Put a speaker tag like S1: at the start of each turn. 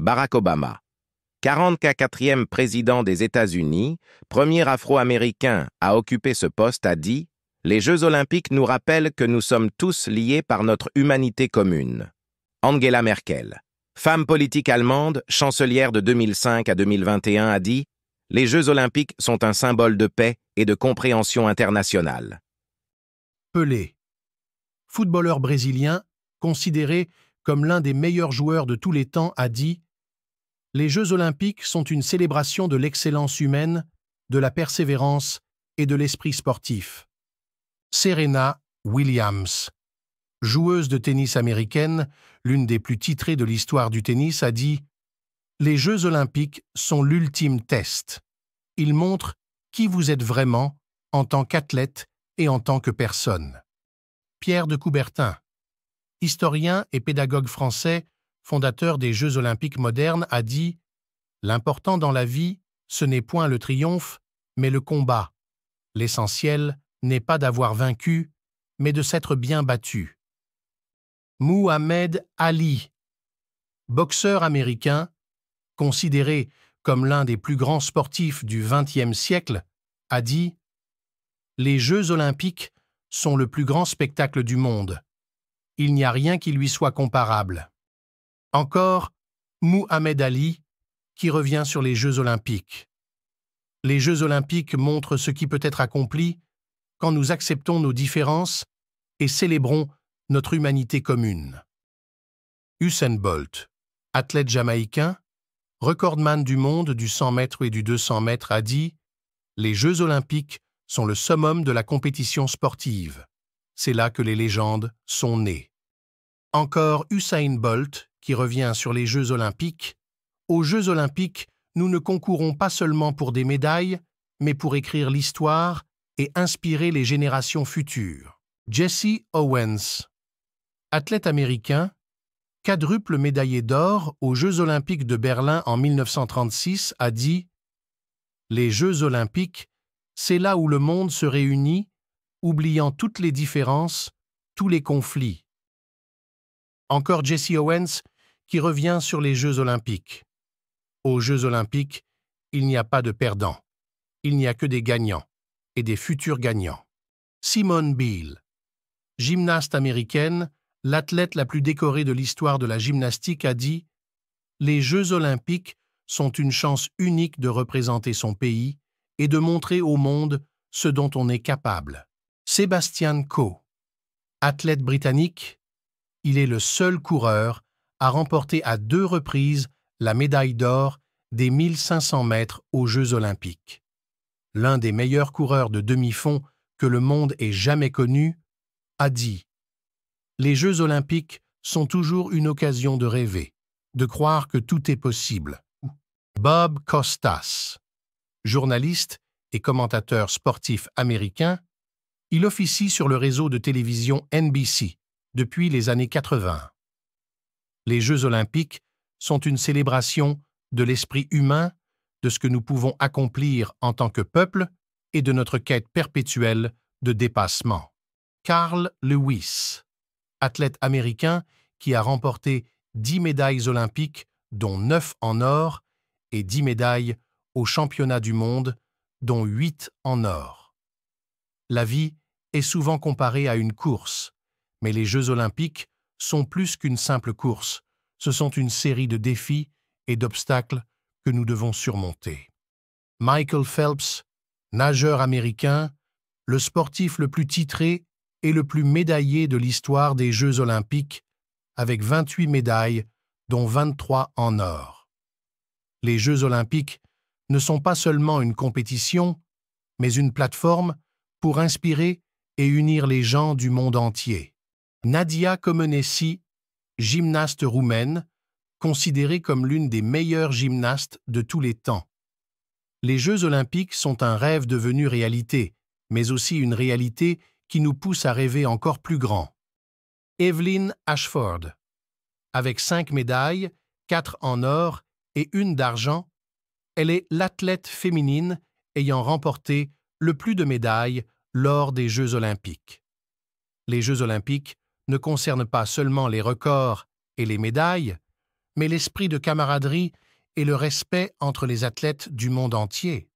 S1: Barack Obama. 44e président des États-Unis, premier Afro-Américain à occuper ce poste, a dit « Les Jeux olympiques nous rappellent que nous sommes tous liés par notre humanité commune ». Angela Merkel, femme politique allemande, chancelière de 2005 à 2021, a dit « Les Jeux olympiques sont un symbole de paix et de compréhension internationale ».
S2: Pelé, footballeur brésilien, considéré comme l'un des meilleurs joueurs de tous les temps, a dit « Les Jeux olympiques sont une célébration de l'excellence humaine, de la persévérance et de l'esprit sportif. » Serena Williams, joueuse de tennis américaine, l'une des plus titrées de l'histoire du tennis, a dit « Les Jeux olympiques sont l'ultime test. Ils montrent qui vous êtes vraiment en tant qu'athlète et en tant que personne. » Pierre de Coubertin, historien et pédagogue français, fondateur des Jeux olympiques modernes, a dit « L'important dans la vie, ce n'est point le triomphe, mais le combat. L'essentiel n'est pas d'avoir vaincu, mais de s'être bien battu. » Muhammad Ali, boxeur américain, considéré comme l'un des plus grands sportifs du XXe siècle, a dit « Les Jeux olympiques sont le plus grand spectacle du monde. Il n'y a rien qui lui soit comparable. » Encore, Muhammad Ali, qui revient sur les Jeux olympiques. Les Jeux olympiques montrent ce qui peut être accompli quand nous acceptons nos différences et célébrons notre humanité commune. Usain Bolt, athlète jamaïcain, recordman du monde du 100 mètres et du 200 mètres, a dit « Les Jeux olympiques sont le summum de la compétition sportive. C'est là que les légendes sont nées. » Encore Usain Bolt, qui revient sur les Jeux olympiques. « Aux Jeux olympiques, nous ne concourons pas seulement pour des médailles, mais pour écrire l'histoire et inspirer les générations futures. » Jesse Owens, athlète américain, quadruple médaillé d'or aux Jeux olympiques de Berlin en 1936, a dit « Les Jeux olympiques, c'est là où le monde se réunit, oubliant toutes les différences, tous les conflits. » Encore Jesse Owens, qui revient sur les Jeux olympiques. « Aux Jeux olympiques, il n'y a pas de perdants. Il n'y a que des gagnants et des futurs gagnants. » Simone Biles, gymnaste américaine, l'athlète la plus décorée de l'histoire de la gymnastique, a dit « Les Jeux olympiques sont une chance unique de représenter son pays et de montrer au monde ce dont on est capable. » Sebastian Coe, athlète britannique, il est le seul coureur à remporter à 2 reprises la médaille d'or des 1500 mètres aux Jeux olympiques. L'un des meilleurs coureurs de demi-fond que le monde ait jamais connu, a dit « Les Jeux olympiques sont toujours une occasion de rêver, de croire que tout est possible. » Bob Costas, journaliste et commentateur sportif américain, il officie sur le réseau de télévision NBC depuis les années 80. Les Jeux olympiques sont une célébration de l'esprit humain, de ce que nous pouvons accomplir en tant que peuple et de notre quête perpétuelle de dépassement. Carl Lewis, athlète américain qui a remporté 10 médailles olympiques, dont 9 en or, et 10 médailles aux championnats du monde, dont 8 en or. La vie est souvent comparée à une course, mais les Jeux olympiques sont plus qu'une simple course. Ce sont une série de défis et d'obstacles que nous devons surmonter. Michael Phelps, nageur américain, le sportif le plus titré et le plus médaillé de l'histoire des Jeux olympiques, avec 28 médailles, dont 23 en or. Les Jeux olympiques ne sont pas seulement une compétition, mais une plateforme pour inspirer et unir les gens du monde entier. Nadia Comaneci, gymnaste roumaine, considérée comme l'une des meilleures gymnastes de tous les temps. Les Jeux olympiques sont un rêve devenu réalité, mais aussi une réalité qui nous pousse à rêver encore plus grand. Evelyn Ashford, avec 5 médailles, 4 en or et 1 d'argent, elle est l'athlète féminine ayant remporté le plus de médailles lors des Jeux olympiques. Les Jeux olympiques ne concernent pas seulement les records et les médailles, mais l'esprit de camaraderie et le respect entre les athlètes du monde entier.